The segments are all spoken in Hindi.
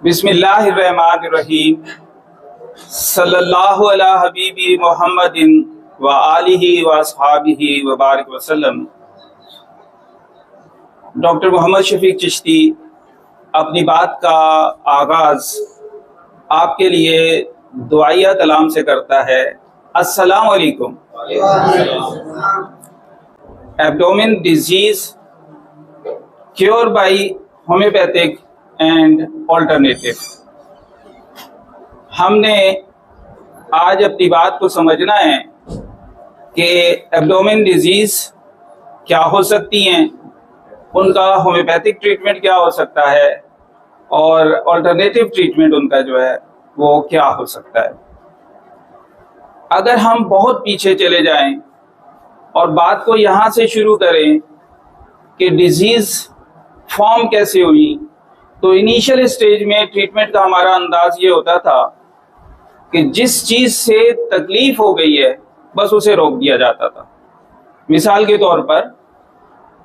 बिस्मिल्लाहिर्रहमानिर्रहीम सल्लल्लाहु अला हबीबी मुहम्मदिन व आलिहि व अस्हाबिहि व बारिक वसल्लम। डॉक्टर मोहम्मद शफीक चिश्ती अपनी बात का आगाज़ आपके लिए दुआया कलाम से करता है। अस्सलाम वालेकुम। Abdomen disease cure by homeopathic and alternative. हमने आज अपनी बात को समझना है कि एब्डोमेन डिजीज क्या हो सकती हैं, उनका होम्योपैथिक ट्रीटमेंट क्या हो सकता है और ऑल्टरनेटिव ट्रीटमेंट उनका जो है वो क्या हो सकता है। अगर हम बहुत पीछे चले जाएं और बात को यहाँ से शुरू करें कि डिजीज फॉर्म कैसे हुई, तो इनिशियल स्टेज में ट्रीटमेंट का हमारा अंदाज ये होता था कि जिस चीज़ से तकलीफ हो गई है बस उसे रोक दिया जाता था। मिसाल के तौर पर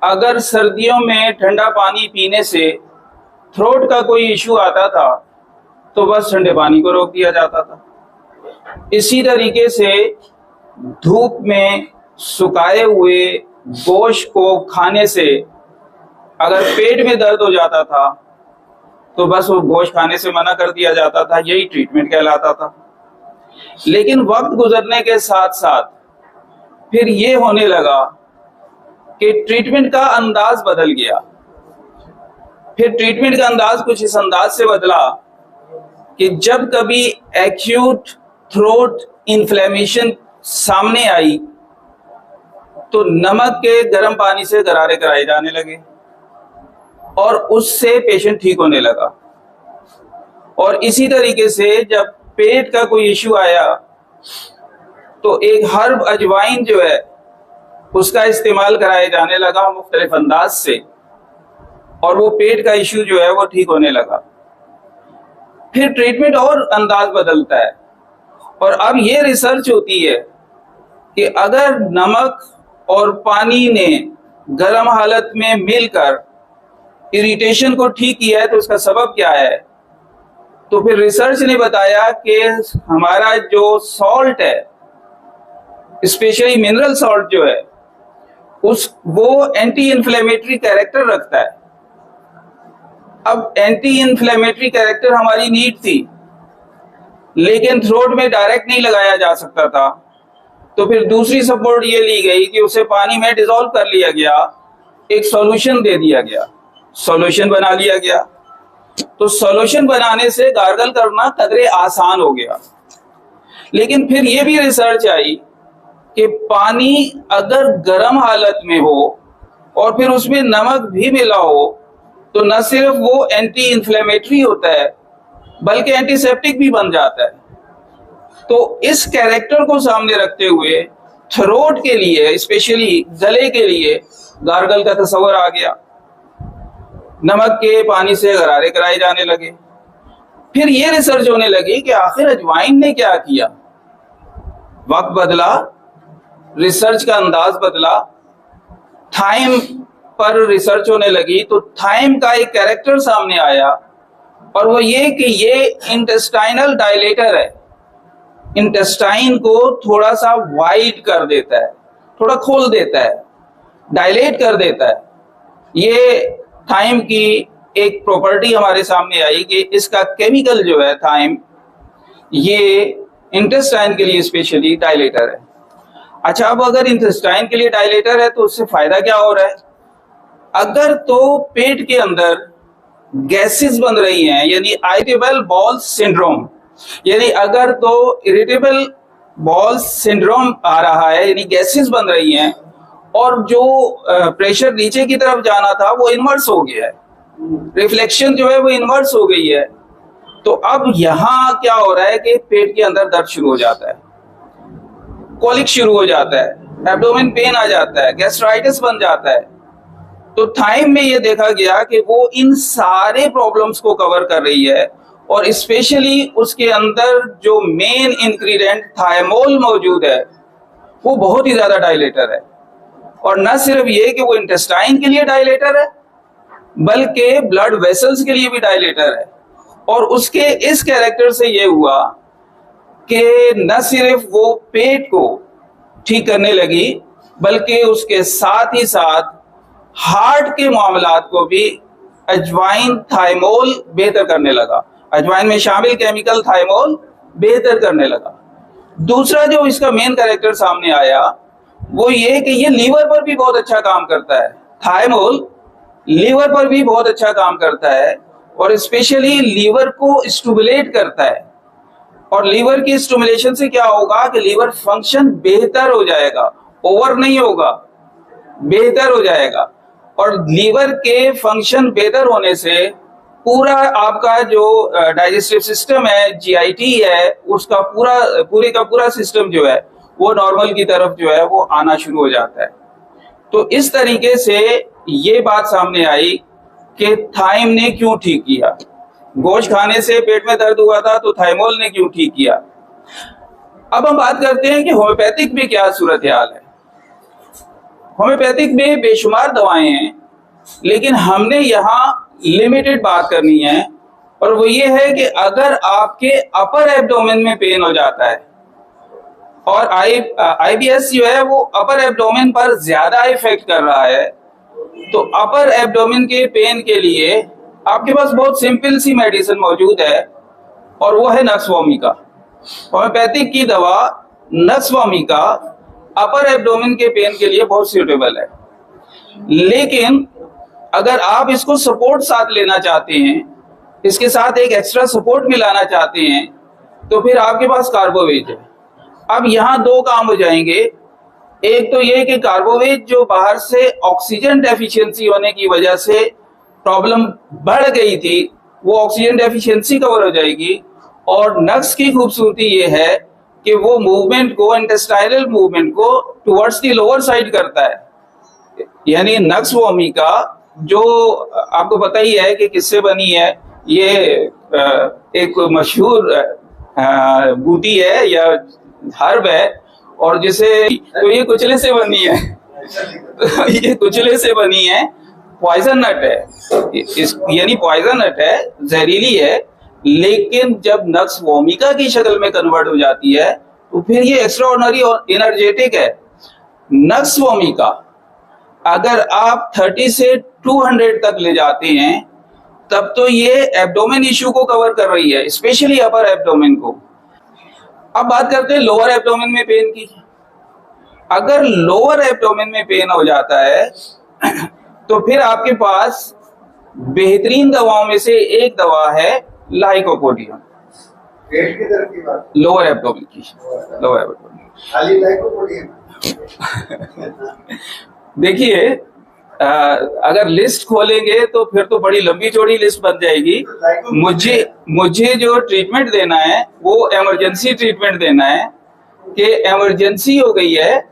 अगर सर्दियों में ठंडा पानी पीने से थ्रोट का कोई इशू आता था तो बस ठंडे पानी को रोक दिया जाता था। इसी तरीके से धूप में सुखाए हुए गोश्त को खाने से अगर पेट में दर्द हो जाता था तो बस वो गोश्त खाने से मना कर दिया जाता था। यही ट्रीटमेंट कहलाता था। लेकिन वक्त गुजरने के साथ साथ फिर ये होने लगा कि ट्रीटमेंट का अंदाज बदल गया। फिर ट्रीटमेंट का अंदाज कुछ इस अंदाज से बदला कि जब कभी एक्यूट थ्रोट इन्फ्लेमेशन सामने आई तो नमक के गर्म पानी से गरारे कराए जाने लगे और उससे पेशेंट ठीक होने लगा। और इसी तरीके से जब पेट का कोई इश्यू आया तो एक हर्ब अजवाइन जो है उसका इस्तेमाल कराया जाने लगा मुख्तलिफ अंदाज से, और वो पेट का इश्यू जो है वो ठीक होने लगा। फिर ट्रीटमेंट और अंदाज बदलता है और अब ये रिसर्च होती है कि अगर नमक और पानी ने गर्म हालत में मिलकर इरिटेशन को ठीक किया है तो उसका सबब क्या है। तो फिर रिसर्च ने बताया कि हमारा जो सॉल्ट है, स्पेशली मिनरल सॉल्ट जो है, वो एंटी इन्फ्लेमेटरी कैरेक्टर रखता है। अब एंटी इन्फ्लेमेटरी कैरेक्टर हमारी नीड थी, लेकिन थ्रोट में डायरेक्ट नहीं लगाया जा सकता था। तो फिर दूसरी सपोर्ट ये ली गई कि उसे पानी में डिसॉल्व कर लिया गया, एक सॉल्यूशन दे दिया गया, सॉल्यूशन बना लिया गया। तो सॉल्यूशन बनाने से गार्गल करना कदरे आसान हो गया। लेकिन फिर ये भी रिसर्च आई कि पानी अगर गर्म हालत में हो और फिर उसमें नमक भी मिला हो तो न सिर्फ वो एंटी इन्फ्लेमेटरी होता है बल्कि एंटीसेप्टिक भी बन जाता है। तो इस कैरेक्टर को सामने रखते हुए थ्रोट के लिए, स्पेशली गले के लिए गार्गल का तस्वर आ गया। नमक के पानी से गरारे कराए जाने लगे। फिर ये रिसर्च होने लगी कि आखिर अजवाइन ने क्या किया। वक्त बदला, रिसर्च का अंदाज बदला, थाइम पर रिसर्च होने लगी तो थाइम का एक कैरेक्टर सामने आया और वो ये कि ये इंटेस्टाइनल डायलेटर है। इंटेस्टाइन को थोड़ा सा वाइड कर देता है, थोड़ा खोल देता है, डायलेट कर देता है। ये थाइम की एक प्रॉपर्टी हमारे सामने आई कि इसका केमिकल जो है थाइम, ये इंटेस्टाइन के लिए स्पेशली डायलेटर है। अच्छा, अब अगर इंटेस्टाइन के लिए डायलेटर है तो उससे फायदा क्या हो रहा है। अगर तो पेट के अंदर गैसेस बन रही हैं, यानी इरिटेबल बॉल सिंड्रोम, यानी अगर तो इरिटेबल बॉल सिंड्रोम आ रहा है, यानी गैसेस बन रही हैं और जो प्रेशर नीचे की तरफ जाना था वो इन्वर्स हो गया है, रिफ्लेक्शन जो है वो इन्वर्स हो गई है। तो अब यहाँ क्या हो रहा है कि पेट के अंदर दर्द शुरू हो जाता है, कॉलिक शुरू हो जाता है, एब्डोमेन पेन आ जाता है, गैस्ट्राइटिस बन जाता है। तो थाइम में ये देखा गया कि वो इन सारे प्रॉब्लम्स को कवर कर रही है और स्पेशली उसके अंदर जो मेन इंग्रेडिएंट थायमोल मौजूद है वो बहुत ही ज्यादा डायलेटर है। और न सिर्फ ये कि वो इंटेस्टाइन के लिए डायलेटर है बल्कि ब्लड वेसल्स के लिए भी डायलेटर है और उसके इस कैरेक्टर से ये हुआ कि न सिर्फ वो पेट को ठीक करने लगी बल्कि उसके साथ ही साथ हार्ट के मामलात को भी अजवाइन थाइमोल बेहतर करने लगा। अजवाइन में शामिल केमिकल थाइमोल बेहतर करने लगा। दूसरा जो इसका मेन कैरेक्टर सामने आया वो ये कि ये लीवर पर भी बहुत अच्छा काम करता है। थाइमोल लीवर पर भी बहुत अच्छा काम करता है और स्पेशली लीवर को स्टिमुलेट करता है। और लीवर की स्टिमुलेशन से क्या होगा कि लीवर फंक्शन बेहतर हो जाएगा, ओवर नहीं होगा, बेहतर हो जाएगा। और लीवर के फंक्शन बेहतर होने से पूरा आपका जो डाइजेस्टिव सिस्टम है, जीआईटी है, उसका पूरे का पूरा सिस्टम जो है वो नॉर्मल की तरफ जो है वो आना शुरू हो जाता है। तो इस तरीके से ये बात सामने आई कि थाइम ने क्यों ठीक किया। गोश्त खाने से पेट में दर्द हुआ था तो थाइमोल ने क्यों ठीक किया। अब हम बात करते हैं कि होम्योपैथिक में क्या सूरत हाल है। होम्योपैथिक में बेशुमार दवाएं हैं, लेकिन हमने यहाँ लिमिटेड बात करनी है और वो ये है कि अगर आपके अपर एब्डोमेन में पेन हो जाता है और आईबीएस जो है वो अपर एब्डोमेन पर ज्यादा इफेक्ट कर रहा है, तो अपर एब्डोमेन के पेन के लिए आपके पास बहुत सिंपल सी मेडिसिन मौजूद है और वो है नक्स वोमिका। होम्योपैथिक की दवा नक्स वोमिका अपर एब्डोमेन के पेन के लिए बहुत सूटेबल है। लेकिन अगर आप इसको सपोर्ट साथ लेना चाहते हैं, इसके साथ एक एक्स्ट्रा सपोर्ट मिलाना चाहते हैं, तो फिर आपके पास कार्बोवेज है। अब यहाँ दो काम हो जाएंगे। एक तो ये कि कार्बोवेज जो बाहर से ऑक्सीजन डेफिशिएंसी होने की वजह से प्रॉब्लम बढ़ गई थी, वो ऑक्सीजन डेफिशिएंसी कवर हो जाएगी। और नक्स की खूबसूरती ये है कि वो मूवमेंट को, इंटेस्टाइनल मूवमेंट को टुवर्ड्स दी लोअर साइड करता है। यानी नक्स वोमिका जो आपको पता ही है कि किससे बनी है, ये एक मशहूर बूटी है या हर्ब है और जिसे तो ये कुचले से बनी है। ये कुचले से बनी है, पॉइजन नट है, यानी पॉइजन नट है, जहरीली है। लेकिन जब नक्स वोमिका की शक्ल में कन्वर्ट हो जाती है तो फिर ये एक्स्ट्राऑर्डिनरी और एनर्जेटिक है। नक्स वोमिका अगर आप 30 से 200 तक ले जाते हैं तब तो ये एब्डोमेन इश्यू को कवर कर रही है, स्पेशली अपर एब्डोमेन को। अब बात करते हैं लोअर एब्डोमेन में पेन की। अगर लोअर एब्डोमेन में पेन हो जाता है तो फिर आपके पास बेहतरीन दवाओं में से एक दवा है लाइकोपोडियम। पेट की दर्द की बात, लोअर एब्डोमेन की, लोअर एब्डोमेन खाली लाइकोपोडियम। देखिए, अगर लिस्ट खोलेंगे तो फिर तो बड़ी लंबी चौड़ी लिस्ट बन जाएगी। मुझे जो ट्रीटमेंट देना है वो इमरजेंसी ट्रीटमेंट देना है कि इमरजेंसी हो गई है,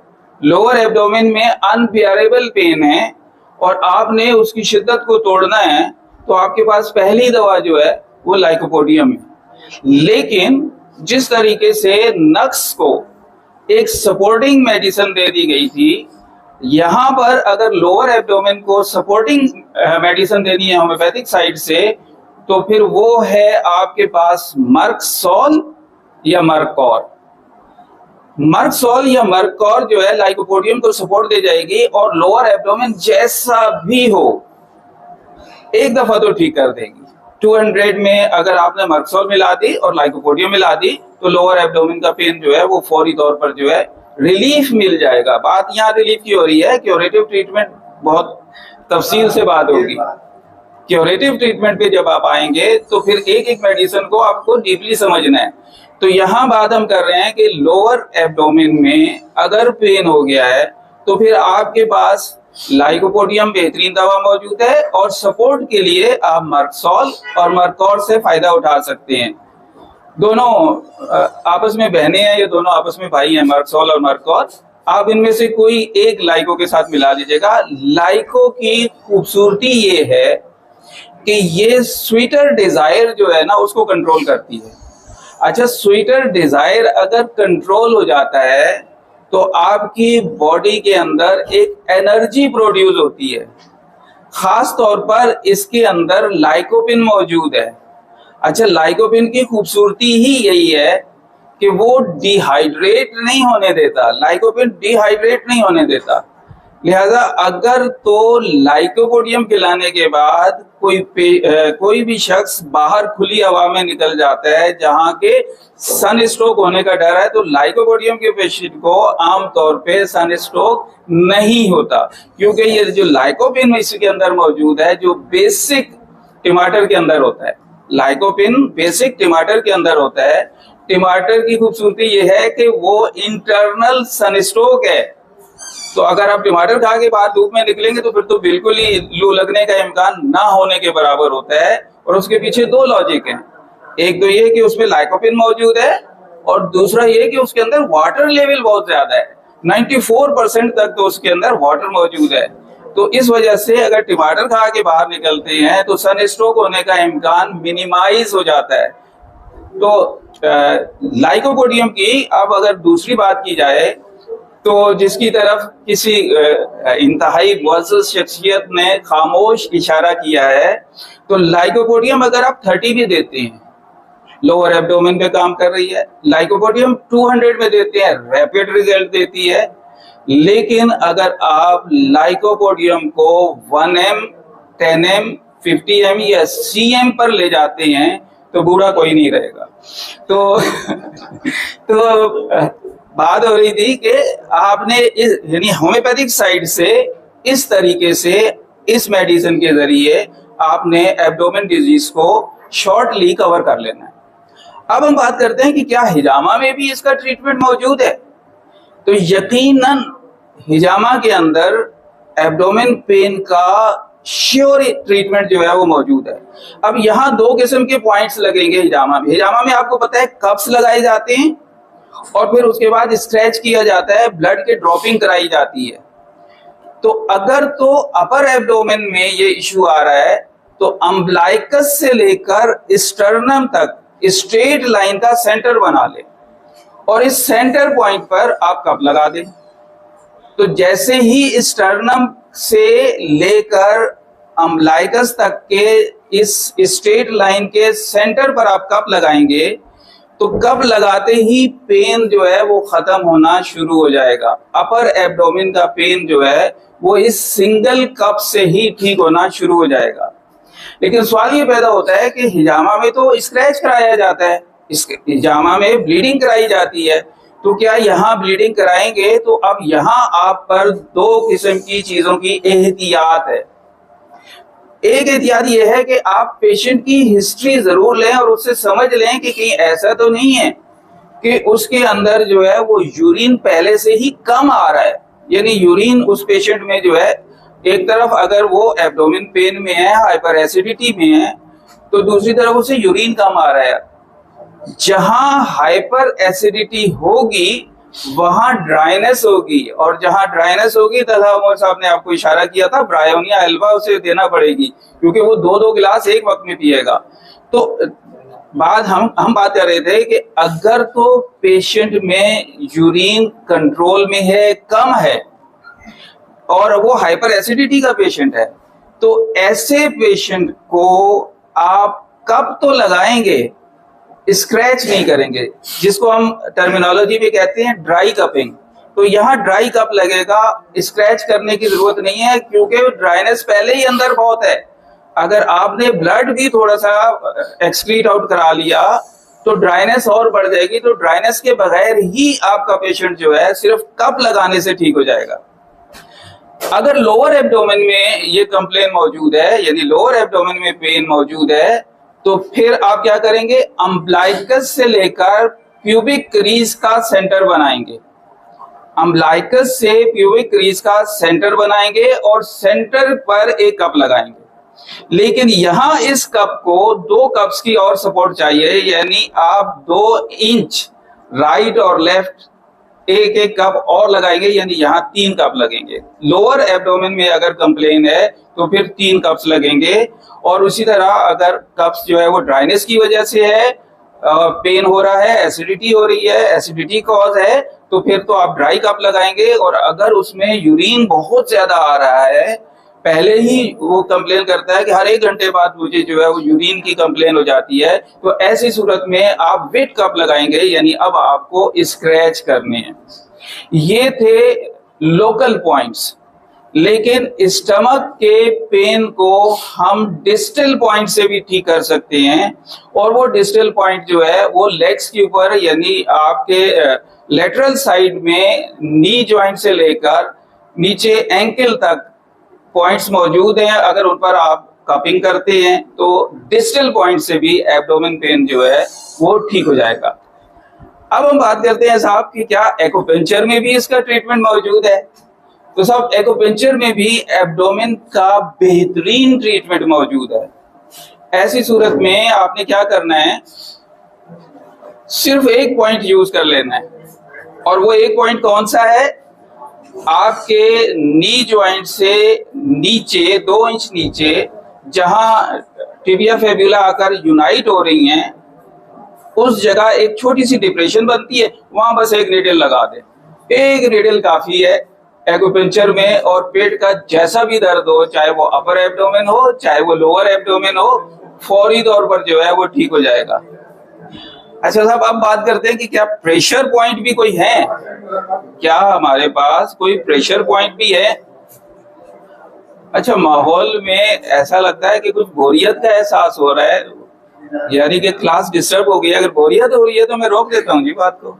लोअर एब्डोमेन में अनबियरेबल पेन है और आपने उसकी शिद्दत को तोड़ना है, तो आपके पास पहली दवा जो है वो लाइकोपोडियम है। लेकिन जिस तरीके से नक्स को एक सपोर्टिंग मेडिसिन दे दी गई थी, यहाँ पर अगर लोअर एब्डोमेन को सपोर्टिंग मेडिसिन देनी है होम्योपैथिक साइड से, तो फिर वो है आपके पास मर्कसोल या मर्कौर। मर्कसोल या मर्कौर जो है लाइकोपोडियम को सपोर्ट दे जाएगी और लोअर एब्डोमेन जैसा भी हो एक दफा तो ठीक कर देगी। 200 में अगर आपने मर्कसोल मिला दी और लाइकोपोडियम मिला दी तो लोअर एब्डोमेन का पेन जो है वो फौरी तौर पर जो है रिलीफ मिल जाएगा। बात यहाँ रिलीफ की हो रही है, क्यूरेटिव ट्रीटमेंट बहुत तफसील से बात होगी। क्यूरेटिव ट्रीटमेंट पे जब आप आएंगे तो फिर एक एक मेडिसिन को आपको डीपली समझना है। तो यहाँ बात हम कर रहे हैं कि लोअर एब्डोमेन में अगर पेन हो गया है तो फिर आपके पास लाइकोपोडियम बेहतरीन दवा मौजूद है और सपोर्ट के लिए आप मर्कसोल और मर्कौर से फायदा उठा सकते हैं। दोनों आपस में बहनें हैं, ये दोनों आपस में भाई हैं, मर्कसोल और मर्कौर। आप इनमें से कोई एक लाइको के साथ मिला लीजिएगा। लाइको की खूबसूरती ये है कि ये स्वीटर डिजायर जो है ना उसको कंट्रोल करती है। अच्छा, स्वीटर डिजायर अगर कंट्रोल हो जाता है तो आपकी बॉडी के अंदर एक एनर्जी प्रोड्यूस होती है। खास तौर पर इसके अंदर लाइकोपिन मौजूद है। अच्छा, लाइकोपिन की खूबसूरती ही यही है कि वो डिहाइड्रेट नहीं होने देता, लाइकोपिन डिहाइड्रेट नहीं होने देता। लिहाजा अगर तो लाइकोपोडियम खिलाने के बाद कोई भी शख्स बाहर खुली हवा में निकल जाता है जहां के सन स्ट्रोक होने का डर है, तो लाइकोपोडियम के पेशेंट को आमतौर पे सन स्ट्रोक नहीं होता, क्योंकि ये जो लाइकोपिन इसके अंदर मौजूद है, जो बेसिक टमाटर के अंदर होता है, लाइकोपिन बेसिक टमाटर के अंदर होता है। टमाटर की खूबसूरती यह है कि वो इंटरनल सनस्ट्रोक है, तो अगर आप टमाटर खा के बाहर धूप में निकलेंगे तो फिर तो बिल्कुल ही लू लगने का इम्कान ना होने के बराबर होता है। और उसके पीछे दो लॉजिक हैं, एक तो ये कि उसमें लाइकोपिन मौजूद है, और दूसरा ये कि उसके अंदर वाटर लेवल बहुत ज्यादा है, 94% तक तो उसके अंदर वाटर मौजूद है। तो इस वजह से अगर टमाटर खा के बाहर निकलते हैं तो सन स्ट्रोक होने का इम्कान मिनिमाइज हो जाता है। तो लाइकोपोडियम की अब अगर दूसरी बात की जाए तो जिसकी तरफ किसी इंतहाई मुअज़्ज़ज़ शख्सियत ने खामोश इशारा किया है, तो लाइकोपोडियम अगर आप 30 भी देते हैं, लोअर एब्डोमेन पे काम कर रही है, लाइकोपोडियम 200 में देते हैं, रैपिड रिजल्ट देती है। लेकिन अगर आप लाइकोपोडियम को 1M, 10M, 50M या CM पर ले जाते हैं तो बुरा कोई नहीं रहेगा। तो बात हो रही थी कि आपने इस यानी होम्योपैथिक साइड से इस तरीके से इस मेडिसिन के जरिए आपने एब्डोमेन डिजीज को शॉर्टली कवर कर लेना है। अब हम बात करते हैं कि क्या हिजामा में भी इसका ट्रीटमेंट मौजूद है। तो यकीनन हिजामा के अंदर एब्डोमेन पेन का श्योर ट्रीटमेंट जो है वो मौजूद है। अब यहाँ दो किस्म के पॉइंट्स लगेंगे हिजामा में। हिजामा में आपको पता है कप्स लगाए जाते हैं और फिर उसके बाद स्क्रैच किया जाता है, ब्लड की ड्रॉपिंग कराई जाती है। तो अगर तो अपर एब्डोमेन में ये इश्यू आ रहा है तो अम्बलाइकस से लेकर स्टर्नम तक स्ट्रेट लाइन का सेंटर बना ले और इस सेंटर पॉइंट पर आप कप लगा दें। तो जैसे ही स्टर्नम से लेकर अम्बलाइकस तक के इस स्ट्रेट लाइन के सेंटर पर आप कप लगाएंगे तो कप लगाते ही पेन जो है वो खत्म होना शुरू हो जाएगा। अपर एब्डोमेन का पेन जो है वो इस सिंगल कप से ही ठीक होना शुरू हो जाएगा। लेकिन सवाल ये पैदा होता है कि हिजामा में तो स्क्रैच कराया जाता है, इस हिजामा में ब्लीडिंग कराई जाती है, तो क्या यहाँ ब्लीडिंग कराएंगे? तो अब यहाँ आप पर दो किस्म की चीजों की एहतियात है। एक एहतियात यह है कि आप पेशेंट की हिस्ट्री जरूर लें और उससे समझ लें कि कहीं ऐसा तो नहीं है कि उसके अंदर जो है वो यूरिन पहले से ही कम आ रहा है, यानी यूरिन उस पेशेंट में जो है एक तरफ अगर वो एब्डोमेन पेन में है, हाइपर एसिडिटी में है, तो दूसरी तरफ उसे यूरिन कम आ रहा है। जहां हाइपर एसिडिटी होगी वहां ड्राइनेस होगी, और जहां ड्राइनेस होगी तथा उमर साहब ने आपको इशारा किया था ब्रायोनिया एल्बा उसे देना पड़ेगी, क्योंकि वो दो दो गिलास एक वक्त में पिएगा। तो बाद हम बात कर रहे थे कि अगर तो पेशेंट में यूरिन कंट्रोल में है, कम है, और वो हाइपर एसिडिटी का पेशेंट है, तो ऐसे पेशेंट को आप कप तो लगाएंगे, स्क्रैच नहीं करेंगे, जिसको हम टर्मिनोलॉजी में कहते हैं ड्राई कपिंग। तो यहाँ ड्राई कप लगेगा, स्क्रैच करने की जरूरत नहीं है, क्योंकि ड्राइनेस पहले ही अंदर बहुत है। अगर आपने ब्लड भी थोड़ा सा एक्सक्रीट आउट करा लिया तो ड्राइनेस और बढ़ जाएगी। तो ड्राइनेस के बगैर ही आपका पेशेंट जो है सिर्फ कप लगाने से ठीक हो जाएगा। अगर लोअर एब्डोमेन में ये कंप्लेन मौजूद है, यानी लोअर एब्डोमेन में पेन मौजूद है, तो फिर आप क्या करेंगे? अम्बलाइकस से लेकर प्यूबिक क्रीज का सेंटर बनाएंगे। अम्बलाइकस से प्यूबिक क्रीज का सेंटर बनाएंगे और सेंटर पर एक कप लगाएंगे। लेकिन यहां इस कप को दो कप्स की और सपोर्ट चाहिए, यानी आप 2 इंच राइट और लेफ्ट एक एक कप और लगाएंगे, यानी यहाँ 3 कप लगेंगे। लोअर एब्डोमेन में अगर कंप्लेन है तो फिर 3 कप्स लगेंगे। और उसी तरह अगर कप्स जो है वो ड्राइनेस की वजह से है, पेन हो रहा है, एसिडिटी हो रही है, एसिडिटी कॉज है, तो फिर तो आप ड्राई कप लगाएंगे। और अगर उसमें यूरिन बहुत ज्यादा आ रहा है पहले ही वो कंप्लेन करता है कि हर 1 घंटे बाद मुझे जो है वो यूरिन की कंप्लेन हो जाती है, तो ऐसी सूरत में आप वेट कप लगाएंगे, यानी अब आपको स्क्रैच करने हैं। ये थे लोकल पॉइंट्स। लेकिन स्टमक के पेन को हम डिस्टल पॉइंट से भी ठीक कर सकते हैं, और वो डिस्टल पॉइंट जो है वो लेग्स के ऊपर, यानी आपके लेटरल साइड में नी जॉइंट से लेकर नीचे एंकल तक पॉइंट्स मौजूद हैं। अगर उन पर आप कपिंग करते हैं तो डिस्टल पॉइंट से भी एब्डोमेन पेन जो है वो ठीक हो जाएगा। अब हम बात करते हैं साहब कि क्या एक्यूपंक्चर में भी इसका ट्रीटमेंट मौजूद है? तो साहब एक्यूपंक्चर में भी एब्डोमेन का बेहतरीन ट्रीटमेंट मौजूद है। ऐसी सूरत में आपने क्या करना है, सिर्फ एक पॉइंट यूज कर लेना है, और वो एक पॉइंट कौन सा है? आपके नी जॉइंट से नीचे 2 इंच नीचे, जहां टिबिया फेब्युला आकर यूनाइट हो रही हैं, उस जगह एक छोटी सी डिप्रेशन बनती है, वहां बस एक नीडल लगा दें। एक नीडल काफी है एक्यूपंक्चर में, और पेट का जैसा भी दर्द हो, चाहे वो अपर एब्डोमेन हो चाहे वो लोअर एब्डोमेन हो, फौरी तौर पर जो है वो ठीक हो जाएगा। अच्छा साहब, अब बात करते हैं कि क्या प्रेशर पॉइंट भी कोई है? क्या हमारे पास कोई प्रेशर पॉइंट भी है? अच्छा, माहौल में ऐसा लगता है कि कुछ बोरियत का एहसास हो रहा है, यानी कि क्लास डिस्टर्ब हो गई। अगर बोरियत हो रही है तो मैं रोक देता हूँ जी बात को।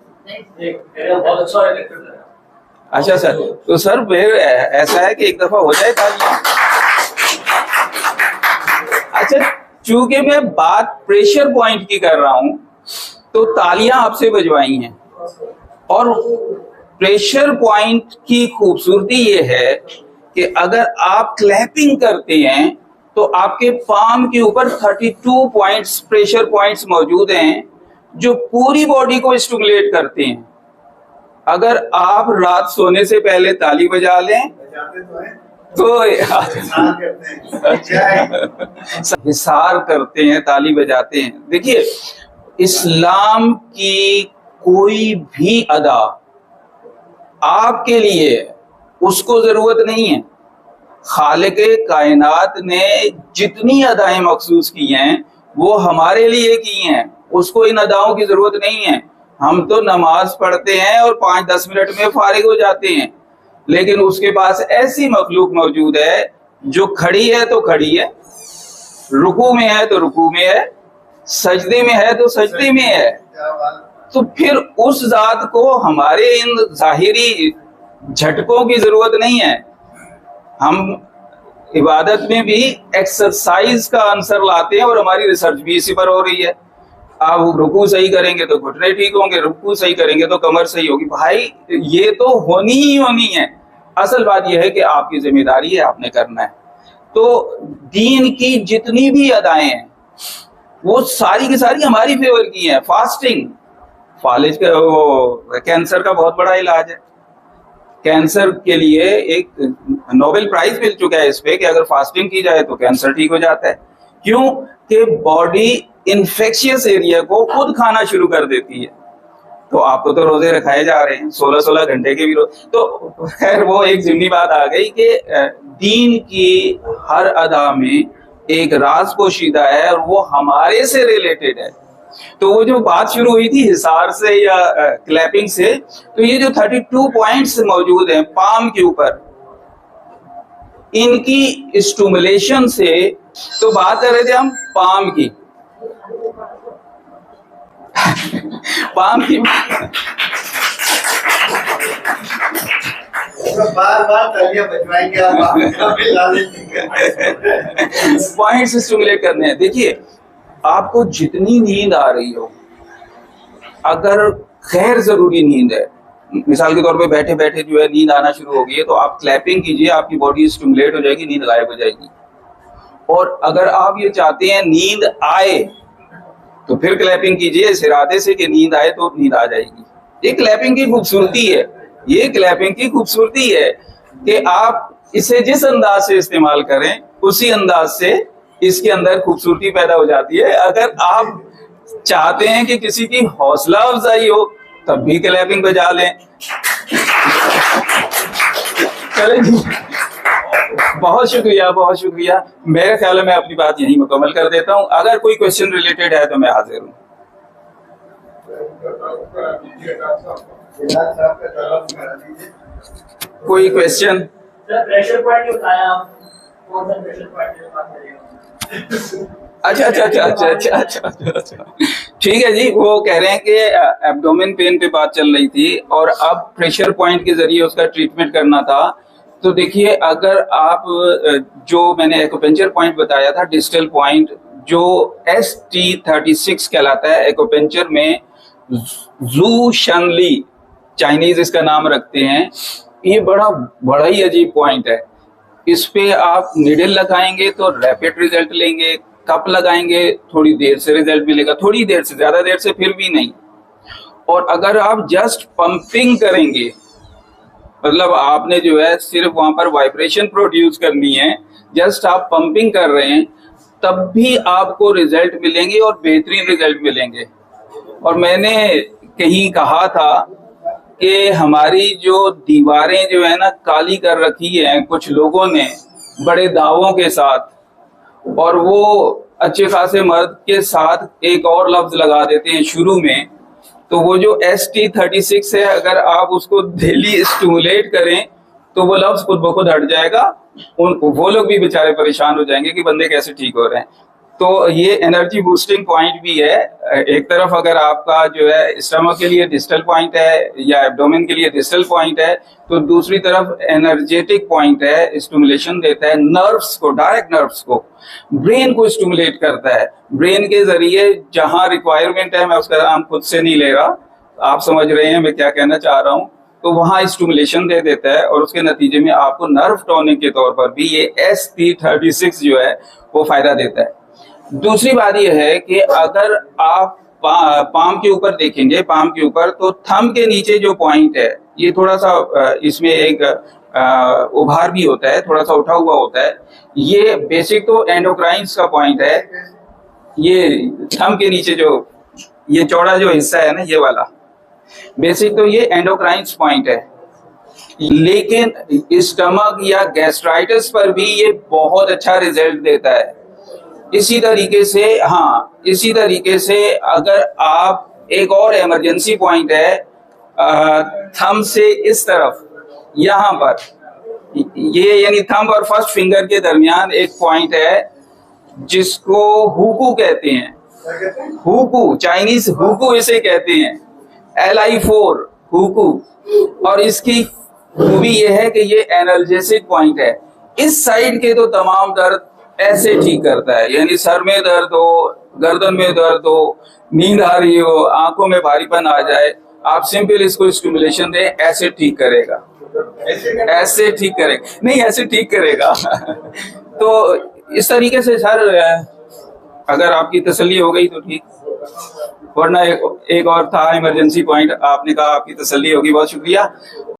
अच्छा सर, तो सर फिर ऐसा है कि एक दफा हो जाए तालियां। अच्छा, चूंकि मैं बात प्रेशर पॉइंट की कर रहा हूं तो तालियां आपसे बजवाई हैं, और प्रेशर पॉइंट की खूबसूरती ये है कि अगर आप क्लैपिंग करते हैं तो आपके पाम के ऊपर 32 पॉइंट्स, प्रेशर पॉइंट्स मौजूद हैं जो पूरी बॉडी को स्टिमुलेट करते हैं। अगर आप रात सोने से पहले ताली बजा लें तो हिसार करते हैं, ताली बजाते हैं। देखिए, इस्लाम की कोई भी अदा आपके लिए उसको जरूरत नहीं है। खालिक़े कायनात ने जितनी अदाएं मखसूस की हैं वो हमारे लिए की हैं, उसको इन अदाओं की जरूरत नहीं है। हम तो नमाज पढ़ते हैं और 5-10 मिनट में फारिग हो जाते हैं, लेकिन उसके पास ऐसी मखलूक मौजूद है जो खड़ी है तो खड़ी है, रुकू में है तो रुकू में है, सजदे में है तो सजदे में है। तो फिर उस जात को हमारे इन जाहिरी झटकों की जरूरत नहीं है। हम इबादत में भी एक्सरसाइज का आंसर लाते हैं, और हमारी रिसर्च भी इसी पर हो रही है। आप रुकू सही करेंगे तो घुटने ठीक होंगे, रुकू सही करेंगे तो कमर सही होगी। भाई, ये तो होनी ही होनी है। असल बात यह है कि आपकी जिम्मेदारी है, आपने करना है। तो दीन की जितनी भी अदाएं हैं वो सारी की सारी हमारी फेवर की हैं। फास्टिंग, फालिज का वो कैंसर का बहुत बड़ा इलाज है। कैंसर के लिए एक नोबेल प्राइज मिल चुका है इस पे कि अगर फास्टिंग की जाए तो कैंसर ठीक हो जाता है। क्यों? कि बॉडी इन्फेक्शियस एरिया को खुद खाना शुरू कर देती है। तो आपको तो रोजे रखाए जा रहे हैं 16-16 घंटे के भी तो खैर वो एक जिम्नी बात आ गई कि दीन की हर अदा में एक राज पोशीदा है, और वो हमारे से रिलेटेड है। तो वो जो बात शुरू हुई थी हिसार से या क्लैपिंग से, तो ये जो 32 पॉइंट्स मौजूद हैं पाम के ऊपर, इनकी स्टिमुलेशन से, तो बात कर रहे थे हम पाम की पाम की बार तालियां बजवाएंगे पॉइंट्स स्टिमुलेट करने हैं। देखिए, आपको जितनी नींद आ रही हो, अगर गैर जरूरी नींद है, मिसाल के तौर पे बैठे बैठे जो है नींद आना शुरू हो गई है, तो आप क्लैपिंग कीजिए, आपकी बॉडी स्टिमुलेट हो जाएगी, नींद गायब हो जाएगी। और अगर आप ये चाहते हैं नींद आए तो फिर क्लैपिंग कीजिए इस इरादे से कि नींद आए तो नींद आ जाएगी। ये क्लैपिंग की खूबसूरती है, ये क्लैपिंग की खूबसूरती है कि आप इसे जिस अंदाज से इस्तेमाल करें उसी अंदाज से इसके अंदर खूबसूरती पैदा हो जाती है। अगर आप चाहते हैं कि किसी की हौसला अफजाई हो तब भी क्लैपिंग बजा लें। चलें जी। बहुत शुक्रिया, बहुत शुक्रिया। मेरे ख्याल में मैं अपनी बात यहीं मुकम्मल कर देता हूँ। अगर कोई क्वेश्चन रिलेटेड है तो मैं हाजिर हूँ। इलाज साहब का जवाब करा दीजिए। कोई क्वेश्चन? सर प्रेशर पॉइंट बताया आप, कौन सा प्रेशर पॉइंट की बात करेंगे? अच्छा। ठीक है जी, वो कह रहे हैं कि एब्डोमेन पेन पे बात चल रही थी और अब प्रेशर पॉइंट के जरिए उसका ट्रीटमेंट करना था। तो देखिए, अगर आप जो मैंने एक्यूपेंचर पॉइंट बताया था, डिस्टल पॉइंट जो ST36 कहलाता है एक्यूपेंचर में, जू शनली चाइनीज इसका नाम रखते हैं। ये बड़ा ही अजीब पॉइंट है। इस पे आप निडल लगाएंगे तो रैपिड रिजल्ट लेंगे, कप लगाएंगे थोड़ी देर से रिजल्ट मिलेगा, थोड़ी देर से, ज्यादा देर से फिर भी नहीं। और अगर आप जस्ट पंपिंग करेंगे, मतलब आपने जो है सिर्फ वहां पर वाइब्रेशन प्रोड्यूस करनी है, जस्ट आप पंपिंग कर रहे हैं, तब भी आपको रिजल्ट मिलेंगे और बेहतरीन रिजल्ट मिलेंगे। और मैंने कहीं कहा था कि हमारी जो दीवारें जो है ना काली कर रखी है कुछ लोगों ने बड़े दावों के साथ, और वो अच्छे खासे मर्द के साथ एक और लफ्ज लगा देते हैं शुरू में। तो वो जो ST36 है, अगर आप उसको डेली स्टिमुलेट करें तो वो लफ्ज खुद ब खुद हट जाएगा। वो लोग भी बेचारे परेशान हो जाएंगे कि बंदे कैसे ठीक हो रहे हैं। तो ये एनर्जी बूस्टिंग पॉइंट भी है। एक तरफ अगर आपका जो है स्टमक के लिए डिस्टल पॉइंट है या एब्डोमेन के लिए डिस्टल पॉइंट है, तो दूसरी तरफ एनर्जेटिक पॉइंट है, स्टिमुलेशन देता है नर्व्स को, डायरेक्ट नर्व्स को, ब्रेन को स्टिमुलेट करता है। ब्रेन के जरिए जहां रिक्वायरमेंट है, मैं उसका नाम खुद से नहीं ले रहा, आप समझ रहे हैं मैं क्या कहना चाह रहा हूँ, तो वहां स्टिमुलेशन दे देता है और उसके नतीजे में आपको नर्व टोनिंग के तौर पर भी ये ST36 जो है वो फायदा देता है। दूसरी बात यह है कि अगर आप पाम के ऊपर देखेंगे, पाम के ऊपर, तो थंब के नीचे जो पॉइंट है, ये थोड़ा सा इसमें एक उभार भी होता है, थोड़ा सा उठा हुआ होता है। ये बेसिक तो एंडोक्राइन्स का पॉइंट है। ये थंब के नीचे जो ये चौड़ा जो हिस्सा है ना, ये वाला, बेसिक तो ये एंडोक्राइन्स पॉइंट है। लेकिन स्टमक या गैस्ट्राइटिस पर भी ये बहुत अच्छा रिजल्ट देता है। इसी तरीके से अगर आप, एक और इमरजेंसी पॉइंट है थंब से इस तरफ, यहाँ पर, ये यानी थंब और फर्स्ट फिंगर के दरमियान एक पॉइंट है जिसको हुकू कहते हैं। हुकू, चाइनीज हुकू इसे कहते हैं, LI4 हुकू। और इसकी खूबी यह है कि ये एनाल्जेसिक पॉइंट है। इस साइड के तो तमाम दर्द ऐसे ठीक करता है, यानी सर में दर्द हो, गर्दन में दर्द हो, नींद आ रही हो, आंखों में भारीपन आ जाए, आप सिंपल इसको स्टिमुलेशन दें, ऐसे ठीक करेगा, ऐसे ठीक करेगा, नहीं ऐसे ठीक करेगा। तो इस तरीके से सर, अगर आपकी तसल्ली हो गई तो ठीक, वरना एक और था इमरजेंसी पॉइंट, आपने कहा आपकी तसल्ली होगी, बहुत शुक्रिया।